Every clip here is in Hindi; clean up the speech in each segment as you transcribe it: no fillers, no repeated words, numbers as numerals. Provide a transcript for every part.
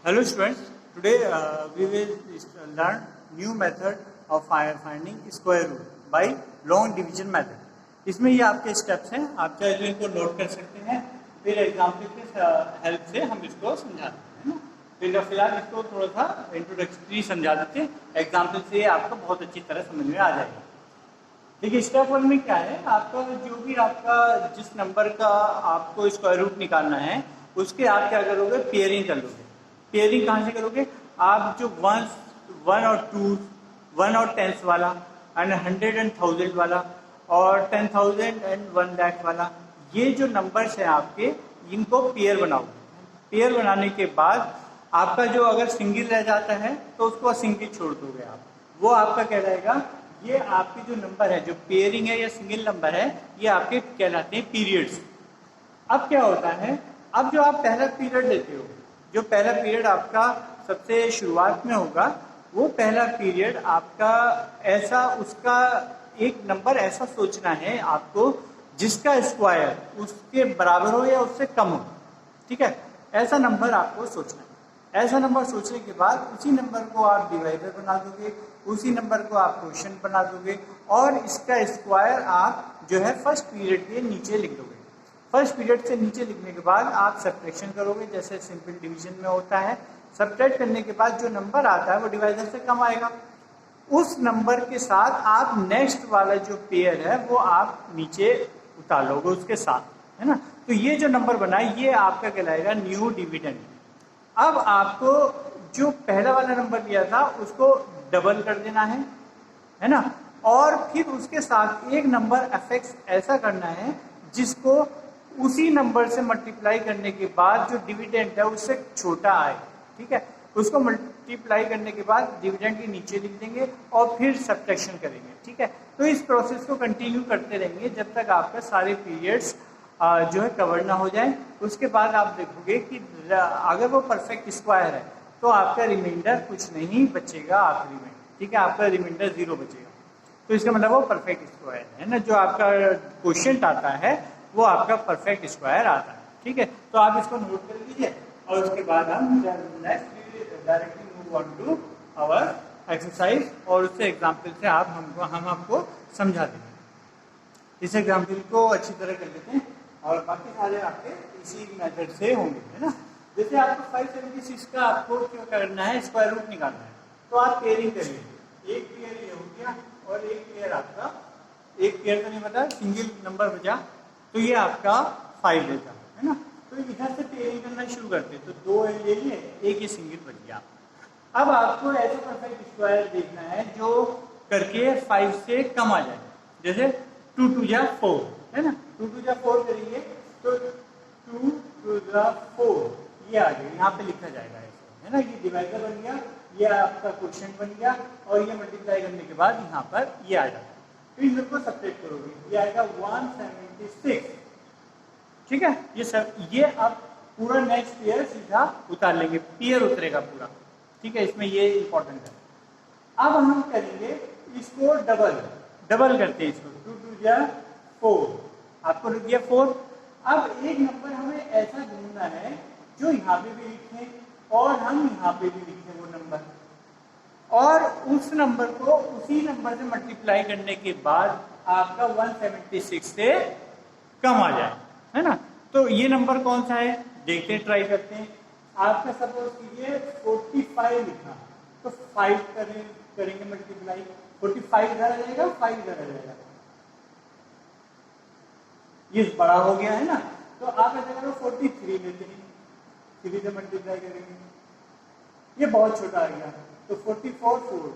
Hello students, today we will learn new method of finding square root by long division method. इसमें ये आपके स्टेप्स हैं, आप चाहे तो इनको नोट कर सकते हैं, फिर एग्जाम्पल के हेल्प से हम इसको समझाते हैं ना। फिर फिलहाल इसको थोड़ा सा इंट्रोडक्टरी समझा देते हैं, एग्जाम्पल से आपको बहुत अच्छी तरह समझ में आ जाएगा। देखिए स्टेप 1 में क्या है, आपका जो भी आपका जिस नंबर का आपको स्क्वायर रूट निकालना है उसके आप क्या करोगे, पेयरिंग कर लोगे। पेयरिंग कहाँ से करोगे, आप जो वन और टू, 1 और 10 वाला एंड 100 एंड 1000 वाला और 10,000 एंड 1 लाख वाला, ये जो नंबर्स हैं आपके, इनको पेयर बनाओगे। पेयर बनाने के बाद आपका जो अगर सिंगल रह जाता है तो उसको सिंगल छोड़ दोगे आप, वो आपका कहलाएगा। ये आपके जो नंबर है, जो पेयरिंग है या सिंगल नंबर है, ये आपके कहलाते हैं पीरियड्स। अब क्या होता है, अब जो आप पहला पीरियड लेते हो, जो पहला पीरियड आपका सबसे शुरुआत में होगा, वो पहला पीरियड आपका ऐसा, उसका एक नंबर ऐसा सोचना है आपको जिसका स्क्वायर उसके बराबर हो या उससे कम हो। ठीक है, ऐसा नंबर आपको सोचना है। ऐसा नंबर सोचने के बाद उसी नंबर को आप डिवाइडर बना दोगे, उसी नंबर को आप क्वोशिएंट बना दोगे और इसका स्क्वायर आप जो है फर्स्ट पीरियड के नीचे लिख दोगे। फर्स्ट पीरियड से नीचे लिखने के बाद आप सब्ट्रैक्शन करोगे, जैसे सिंपल डिवीजन में होता है। सब्ट्रैक्ट करने के बाद जो नंबर आता है वो डिवाइडर से कम आएगा, उस नंबर के साथ आप नेक्स्ट वाला जो पेयर है वो आप नीचे उतार लोगे उसके साथ, है ना। तो ये जो नंबर बना है ये आपका कहलाएगा न्यू डिविडेंड। अब आपको जो पहला वाला नंबर लिया था उसको डबल कर देना है ना, और फिर उसके साथ एक नंबर एफएक्स ऐसा करना है जिसको उसी नंबर से मल्टीप्लाई करने के बाद जो डिविडेंड है उससे छोटा आए। ठीक है, उसको मल्टीप्लाई करने के बाद डिविडेंड के नीचे लिख देंगे और फिर सब्ट्रैक्शन करेंगे। ठीक है, तो इस प्रोसेस को कंटिन्यू करते रहेंगे जब तक आपका सारे पीरियड्स जो है कवर ना हो जाए। उसके बाद आप देखोगे कि अगर वो परफेक्ट स्क्वायर है तो आपका रिमाइंडर कुछ नहीं बचेगा आखिरी में। ठीक है, आपका रिमाइंडर 0 बचेगा, तो इसका मतलब वो परफेक्ट स्क्वायर है ना। जो आपका क्वोशिएंट आता है वो आपका परफेक्ट स्क्वायर आता है। ठीक है, तो आप इसको नोट कर लीजिए और उसके बाद हम next directly move on to our exercise, और उससे एग्जाम्पल से हम आपको समझा देंगे। इस एग्जाम्पल को अच्छी तरह कर लेते हैं और बाकी सारे आपके इसी मेथड से होंगे, है ना। जैसे आपको 576 का आपको क्या करना है, स्क्वायर रूट निकालना है, तो आप पेयरिंग करिए। एक पेयर ये हो गया और एक पेयर आपका, एक पेयर तो नहीं बता, सिंगल नंबर बचा, तो ये आपका 5 लेता है ना। तो इधर से पेयरिंग करना शुरू करते हैं, तो 2 ले लिए, एक ये सिंगल बच गया। अब आपको ऐसा परफेक्ट स्क्वायर देखना है जो करके 5 से कम आ जाए। जैसे 2 2 जा 4 है ना, 2 2 जा 4 करेंगे तो 2 2 जा 4 ये आ गया, यहाँ पे लिखा जाएगा ऐसे, है ना। ये डिवाइडर बन गया, ये आपका क्वोशिएंट बन गया और ये मल्टीप्लाई करने के बाद यहाँ पर ये आ जाता है। तो इन को सब्ट्रैक्ट करोगे, ये आएगा 176। ठीक है, ये सब ये अब पूरा नेक्स्ट पेयर सीधा उतार लेंगे, पेयर उतरेगा पूरा। ठीक है, इसमें ये इंपॉर्टेंट है। अब हम करेंगे इसको डबल करते हैं इसको, 2 2 जा 4, आपको रुक गया 4। अब एक नंबर हमें ऐसा ढूंढना है जो यहाँ पे भी लिखे और हम यहाँ पे भी लिखे वो नंबर, और उस नंबर को उसी नंबर से मल्टीप्लाई करने के बाद आपका 176 से कम आ जाए, है ना। तो ये नंबर कौन सा है देखते हैं, ट्राई करते हैं। आपका सपोज कीजिए 45 लिखा, तो 5 करेंगे मल्टीप्लाई, 45 इधर आ जाएगा, 5 इधर आ जाएगा, ये बड़ा हो गया है ना। तो आप ऐसा करो 43 लेते हैं, 3 से मल्टीप्लाई करेंगे, ये बहुत छोटा आ गया, तो 44 4,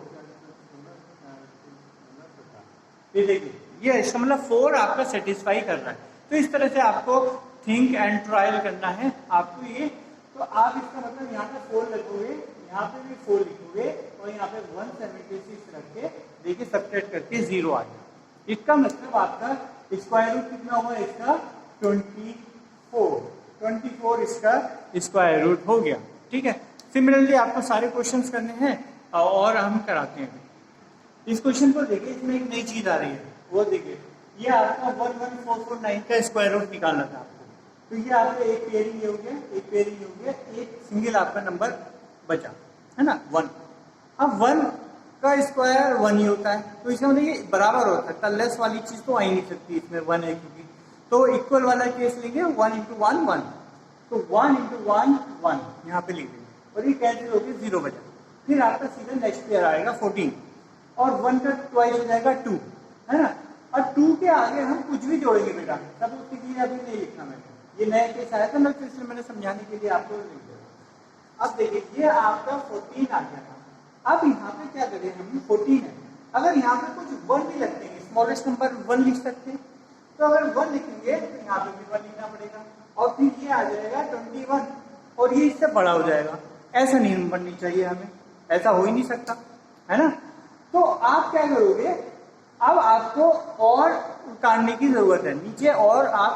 ये देखिए, ये इसका मतलब 4 आपका सेटिस्फाई कर रहा है। तो इस तरह से आपको थिंक एंड ट्रायल करना है आपको ये। तो आप इसका मतलब यहाँ पे 4 लिखोगे, यहाँ पे भी 4 लिखोगे और यहाँ पे 176 रख के देखिए सब्ट्रैक्ट करके 0 आ गया। इसका मतलब आपका स्क्वायर रूट कितना हुआ इसका, 24 इसका स्क्वायर रूट हो गया। ठीक है, सिमिलरली आपको सारे क्वेश्चंस करने हैं और हम कराते हैं। इस क्वेश्चन को देखिए, इसमें एक नई चीज आ रही है, वो देखिए, ये आपका 11449 का स्क्वायर रूट निकालना था आपको। तो ये आपका एक पेयरिंग ये हो गया, एक पेयरिंग ये हो गया, एक सिंगल आपका नंबर बचा, है ना 1। अब 1 का स्क्वायर 1 ही होता है, तो इसका मतलब ये बराबर हो सकता है, लेस वाली चीज तो आ ही नहीं सकती, इसमें 1 है क्योंकि। तो इक्वल वाला केस लेंगे 1 इंटू 1 1, तो 1 इंटू 1 1 यहाँ पे लिख देंगे और ये कैंसिल होकर 0 बचा। फिर आपका सीधा नेक्स्ट पेयर आएगा 14 और 1 का ट्वाइस हो जाएगा 2, है ना। और 2 के आगे हम कुछ भी जोड़ेंगे बेटा, सब उसके लिए अभी नहीं लिखना मैंने, ये नया केस आया था ना, तो इसलिए मैंने समझाने के लिए आपको लिख दिया। अब देखिए ये आपका 14 आ गया था। अब यहाँ पे क्या करें हम, 14 है, अगर यहाँ पे कुछ 1 भी लगते हैं, स्मॉलेस्ट नंबर 1 लिख सकते हैं, तो अगर 1 लिखेंगे तो यहाँ पे भी 1 लिखना पड़ेगा और फिर ये आ जाएगा 21 और ये इससे बड़ा हो जाएगा। ऐसा नहीं बननी चाहिए हमें, ऐसा हो ही नहीं सकता, है ना। तो आप क्या करोगे, अब आपको और उतारने की जरूरत है नीचे और आप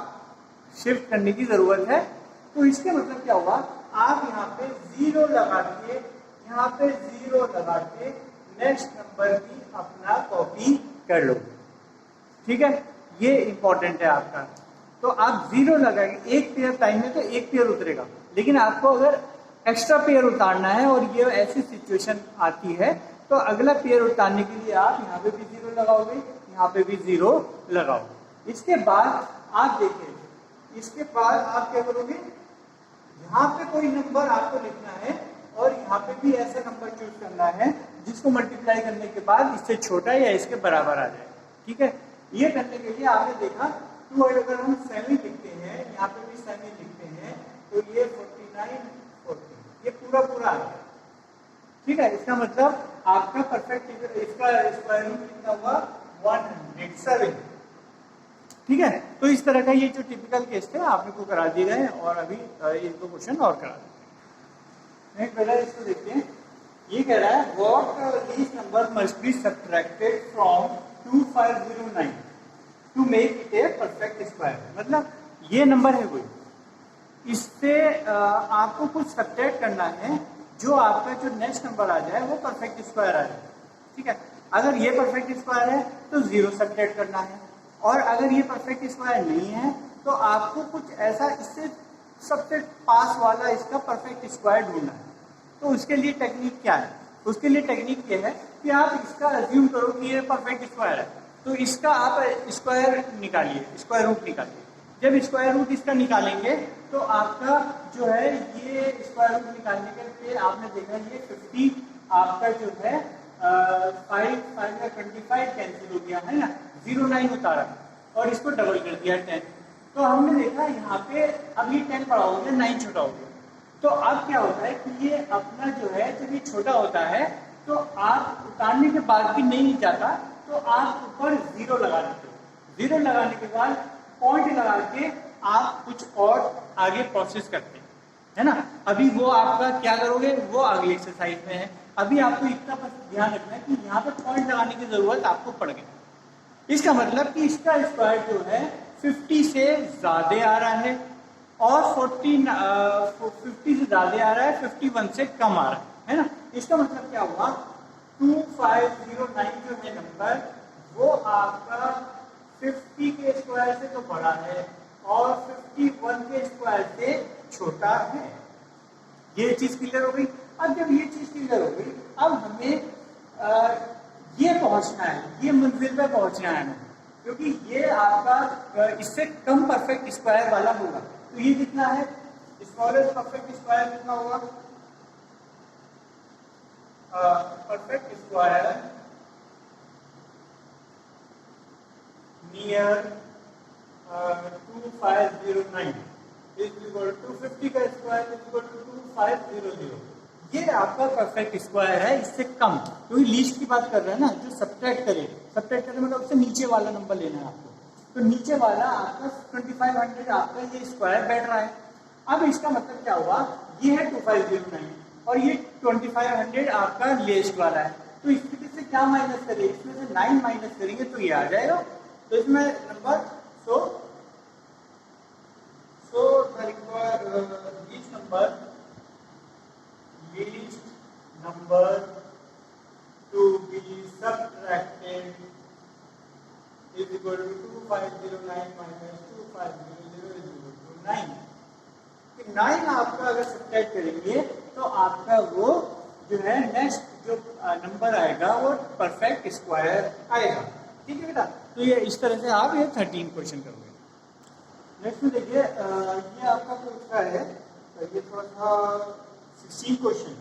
शिफ्ट करने की जरूरत है। तो इसके मतलब क्या होगा, आप यहाँ पे 0 लगा के, यहाँ पे 0 लगा के नेक्स्ट नंबर की अपना कॉपी कर लो, ठीक है। ये इंपॉर्टेंट है आपका। तो आप 0 लगाएंगे, एक पेयर टाइम में तो एक पेयर उतरेगा, लेकिन आपको अगर एक्स्ट्रा पेयर उतारना है और ये ऐसी सिचुएशन आती है तो अगला पेयर उतारने के लिए आप यहाँ पे भी 0 लगाओगे, यहाँ पे भी 0 लगाओगे। इसके बाद आप देखिए, इसके बाद आप क्या करोगे, यहाँ पे कोई नंबर आपको लिखना है और यहाँ पे भी ऐसा नंबर चूज करना है जिसको मल्टीप्लाई करने के बाद इससे छोटा या इसके बराबर आ जाए, ठीक है। ये करने के लिए आपने देखा 2 अगर हम 7 लिखते हैं, यहाँ पे भी 7 लिखते हैं, तो ये 49 40 ये पूरा पूरा आ गया, ठीक है। इसका मतलब आपका परफेक्ट इसका स्क्वायर रूट कितना हुआ 107, ठीक है। तो इस तरह का ये जो टिपिकल केस थे आपने को करा दिए गए और अभी एक दो क्वेश्चन और करा देते हैं। पहले इसको देखते हैं, ये कह रहा है what least number must be subtracted from 2509 to make it a perfect square. मतलब ये नंबर है कोई, इससे आपको कुछ सब्ट्रैक्ट करना है, जो आपका जो नेक्स्ट नंबर आ जाए वो परफेक्ट स्क्वायर आ जाए, ठीक है। अगर ये परफेक्ट स्क्वायर है तो 0 सब्ट्रैक्ट करना है, और अगर ये परफेक्ट स्क्वायर नहीं है तो आपको कुछ ऐसा इससे सबसे पास वाला इसका परफेक्ट स्क्वायर ढूंढना है। तो उसके लिए टेक्निक क्या है, उसके लिए टेक्निक ये है कि आप इसका अज्यूम करो कि ये परफेक्ट स्क्वायर है, तो इसका आप स्क्वायर निकालिए, स्क्वायर रूट निकालिए। जब स्क्वायर रूट इसका निकालेंगे तो आपका जो है ये स्क्वायर रूट निकालने के लिए आपने देखा ये 50 आपका जो है 5 5 25 कैंसिल हो गया, है ना, 09 उतारा और इसको डबल कर दिया 10। तो हमने देखा यहाँ पे अब ये 10 बड़ा हो गया, 9 छोटा हो गया। तो अब क्या होता है कि ये अपना जो है जब ये छोटा होता है तो आप उतारने के बाद भी नहीं जाता, तो आप ऊपर 0 लगा देते हो। 0 लगाने के बाद पॉइंट लगा के आप कुछ और आगे प्रोसेस करते हैं, है ना। अभी वो आपका क्या करोगे वो अगली एक्सरसाइज में है। अभी आपको इतना बस ध्यान रखना है कि यहाँ पे पॉइंट लगाने की जरूरत आपको पड़ गई। इसका मतलब कि इसका स्क्वायर जो है 50 से ज्यादा आ रहा है और 50 से ज्यादा आ रहा है, 51 से कम आ रहा है ना। इसका मतलब क्या हुआ, 2509 जो है नंबर वो आपका 50 के स्क्वायर से तो बड़ा है और 51 के स्क्वायर से छोटा है। ये चीज क्लियर हो गई। अब जब ये चीज क्लियर हो गई, अब हमें ये पहुंचना है, ये मंजिल पे पहुंचना है हमें, क्योंकि ये आपका इससे कम परफेक्ट स्क्वायर वाला होगा। तो ये कितना है, स्मॉलेस्ट परफेक्ट स्क्वायर कितना होगा, perfect square near 2509 is equal to 50 का स्क्वायर इज इक्वल टू 2500। ये आपका परफेक्ट स्क्वायर है, इससे कम, क्योंकि लीस्ट की बात कर रहे हैं ना, जो सब्ट्रैक्ट करे मतलब उससे नीचे वाला नंबर लेना है आपको। तो नीचे वाला आपका 2500 आपका ये स्क्वायर बैठ रहा है। अब इसका मतलब क्या हुआ, ये है 2509 और ये 2500 आपका लेस्ट वाला है। तो इसमें से क्या माइनस करें, इसमें से 9 माइनस करेंगे तो ये आ जाएगा। तो इसमें number least number to be subtracted is equal to 2509 minus 2500 is equal to 9। 9 आपका अगर सब्ट्रैक्ट करेंगे तो तो आपका वो जो है नेक्स्ट जो नंबर आएगा वो परफेक्ट स्क्वायर आएगा। ठीक है बेटा, तो ये इस तरह से आप ये 13 क्वेश्चन करोगे। नेक्स्ट में देखिए ये आपका पूछा है, ये थोड़ा सा 16 क्वेश्चन,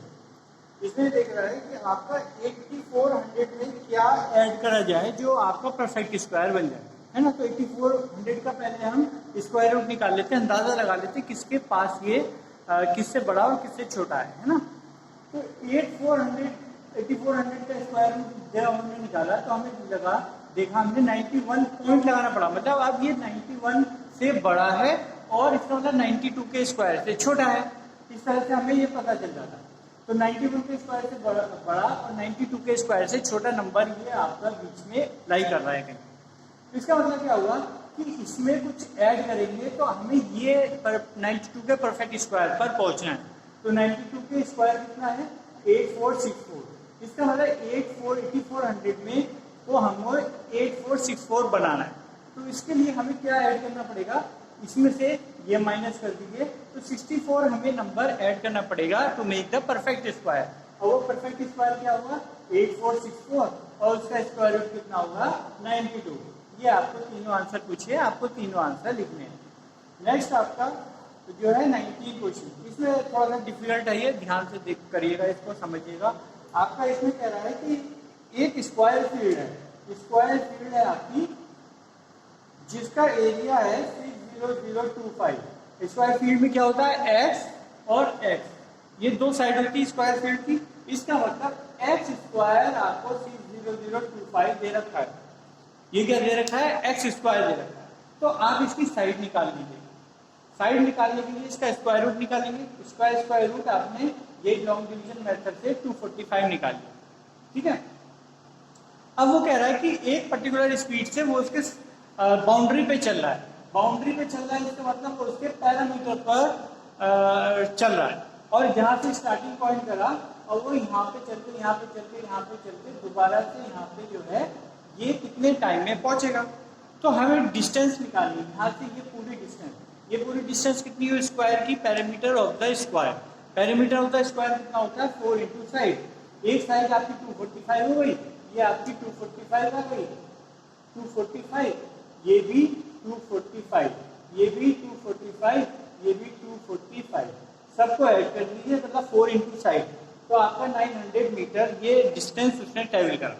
इसमें देख रहा है कि आपका 8400 में क्या ऐड करा जाए जो आपका परफेक्ट स्क्वायर बन जाए, है ना। तो 8400 का पहले हम स्क्वायर रूट निकाल लेते हैं, अंदाजा लगा लेते हैं किसके पास ये किससे बड़ा और किससे छोटा है ना। तो 8400 का स्क्वायर रूट जब हमने निकाला तो हमें लगा, देखा हमने 91 पॉइंट लगाना पड़ा, मतलब अब ये 91 से बड़ा है और इसका मतलब 92 के स्क्वायर से छोटा है। इस तरह से हमें ये पता चल जाता है। तो 91 के स्क्वायर से बड़ा और 92 के स्क्वायर से छोटा नंबर ये आपका बीच में लाई कर रहा है कहीं। तो इसका मतलब क्या हुआ कि इसमें कुछ ऐड करेंगे तो हमें ये 92 के परफेक्ट स्क्वायर पर पहुंचना है। तो 92 के स्क्वायर कितना है 8464, इसका मतलब 8400 में तो हमें 8464 बनाना है। तो इसके लिए हमें क्या ऐड करना पड़ेगा, इसमें से ये माइनस कर दीजिए, तो 64 हमें नंबर ऐड करना पड़ेगा to make the perfect square. और वो परफेक्ट स्क्वायर क्या होगा 8464 और उसका स्क्वायर रूट कितना होगा 92। ये आपको तीनों आंसर पूछे, आपको तीनों आंसर लिखने हैं। नेक्स्ट आपका जो है 19 क्वेश्चन, इसमें थोड़ा सा डिफिकल्ट है, ये ध्यान से देख करिएगा, इसको समझिएगा। आपका इसमें कह रहा है कि एक स्क्वायर फील्ड है, स्क्वायर फील्ड है आपकी जिसका एरिया है 60025। स्क्वायर फील्ड में क्या होता है एक्स और एक्स, ये दो साइड होती है स्क्वायर फील्ड की। इसका मतलब एक्स स्क्वायर आपको 60025 दे रखा है, ये क्या दे रखा है एक्स स्क्वायर दे रखा है। तो आप इसकी साइड निकाल लीजिए, साइड निकालने के लिए इसका स्क्वायर रूट निकालेंगे। स्क्वायर रूट आपने ये लॉन्ग डिवीजन मेथड से 245 निकाल लिया, ठीक है। अब वो कह रहा है कि एक पर्टिकुलर स्पीड से वो उसके बाउंड्री पे चल रहा है, बाउंड्री पे चल रहा है, इसका मतलब वो उसके पैरामीटर पर चल रहा है। और जहाँ से स्टार्टिंग पॉइंट करा और वो यहाँ पे चलते यहाँ पे चलते यहाँ पे चलते दोबारा से यहाँ पे जो है ये कितने टाइम में पहुंचेगा। तो हमें डिस्टेंस निकालनी है यहाँ से, ये पूरी डिस्टेंस कितनी है स्क्वायर की, parameter of the square. Parameter of the square कितना होता है 4 इंटू साइड, एक साइड आपकी 245 हो गई, ये आपकी 245 आ गई, 245, ये भी 245, ये भी 245, ये भी 245, सबको ऐड कर लीजिए, मतलब 4 इंटू साइड, तो आपका 900 मीटर ये डिस्टेंस उसने ट्रेवल करा।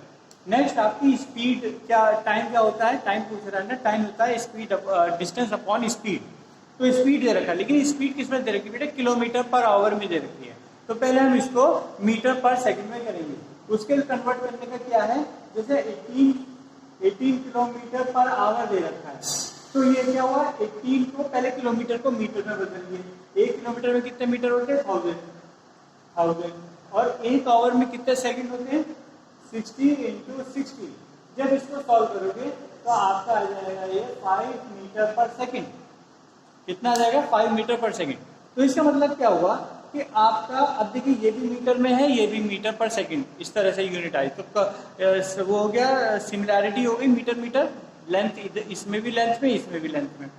नेक्स्ट आपकी स्पीड, क्या टाइम क्या होता है, टाइम पूछ रहा है ना, टाइम होता है स्पीड डिस्टेंस अपॉन स्पीड। तो स्पीड दे रखा है, लेकिन स्पीड किसमें दे रखी है बेटा, किलोमीटर पर आवर में दे रखी है। तो पहले हम इसको मीटर पर सेकंड में करेंगे, उसके लिए कन्वर्ट करने का क्या है, जैसे 18 किलोमीटर पर आवर दे रखा है, तो ये क्या हुआ 18 को पहले किलोमीटर को मीटर में बदल दिए। 1 किलोमीटर में कितने मीटर होते हैं 1000, और 1 आवर में कितने सेकंड होते हैं 60 इंटू 60। जब इसको सॉल्व करोगे तो आपका आ जाएगा ये 5 मीटर पर सेकंड। कितना आ जाएगा 5 मीटर पर सेकंड। तो इसका मतलब क्या हुआ कि आपका, अब देखिए ये भी मीटर में है, ये भी मीटर पर सेकंड, इस तरह से यूनिट आई, तो वो हो गया सिमिलैरिटी हो गई मीटर, लेंथ इसमें भी लेंथ में, इसमें भी लेंथ में,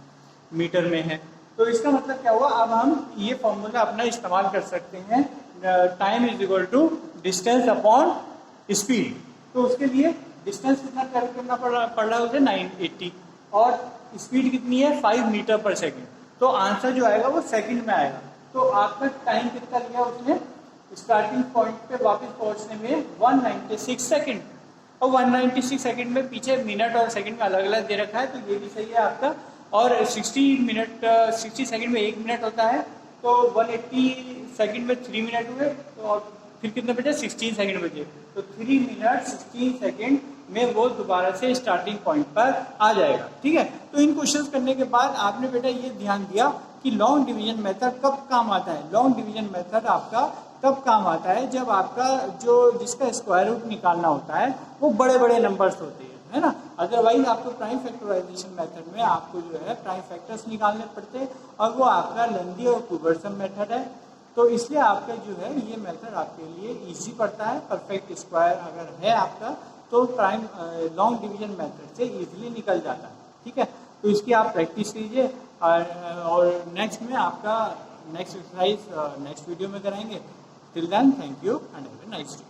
मीटर में है। तो इसका मतलब क्या हुआ, अब हम ये फॉर्मूला अपना इस्तेमाल कर सकते हैं, time is equal to distance upon speed. तो उसके लिए डिस्टेंस कितना ट्रेवल करना पड़ रहा है उसे 980, और स्पीड कितनी है 5 मीटर पर सेकंड। तो आंसर जो आएगा वो सेकंड में आएगा। तो आपका टाइम कितना लिया उसने स्टार्टिंग पॉइंट पे वापस पहुंचने में 196 सेकंड, और 196 सेकंड में पीछे मिनट और सेकंड में अलग अलग दे रखा है, तो ये भी सही है आपका। और 60 सेकंड में 1 मिनट होता है, तो 180 सेकंड में 3 मिनट हुए, तो और फिर कितने बचे 16 सेकंड बचे, तो 3 मिनट 16 सेकंड में वो दोबारा से स्टार्टिंग पॉइंट पर आ जाएगा, ठीक है। तो इन क्वेश्चंस करने के बाद आपने बेटा ये ध्यान दिया कि लॉन्ग डिवीजन मेथड कब काम आता है। लॉन्ग डिवीजन मेथड आपका तब काम आता है जब आपका जो जिसका स्क्वायर रूट निकालना होता है वो बड़े बड़े नंबर्स होते हैं, है ना। अदरवाइज आपको प्राइम फैक्टराइजेशन मेथड में आपको जो है प्राइम फैक्टर्स निकालने पड़ते हैं, और वो आपका लेंदी और क्यूबर्सम मेथड है। तो इसलिए आपका जो है ये मेथड आपके लिए इजी पड़ता है। परफेक्ट स्क्वायर अगर है आपका तो प्राइम लॉन्ग डिवीजन मेथड से इजीली निकल जाता है, ठीक है। तो इसकी आप प्रैक्टिस कीजिए, और नेक्स्ट में आपका नेक्स्ट एक्सरसाइज नेक्स्ट वीडियो में कराएंगे। Till then, thank you and have a nice day.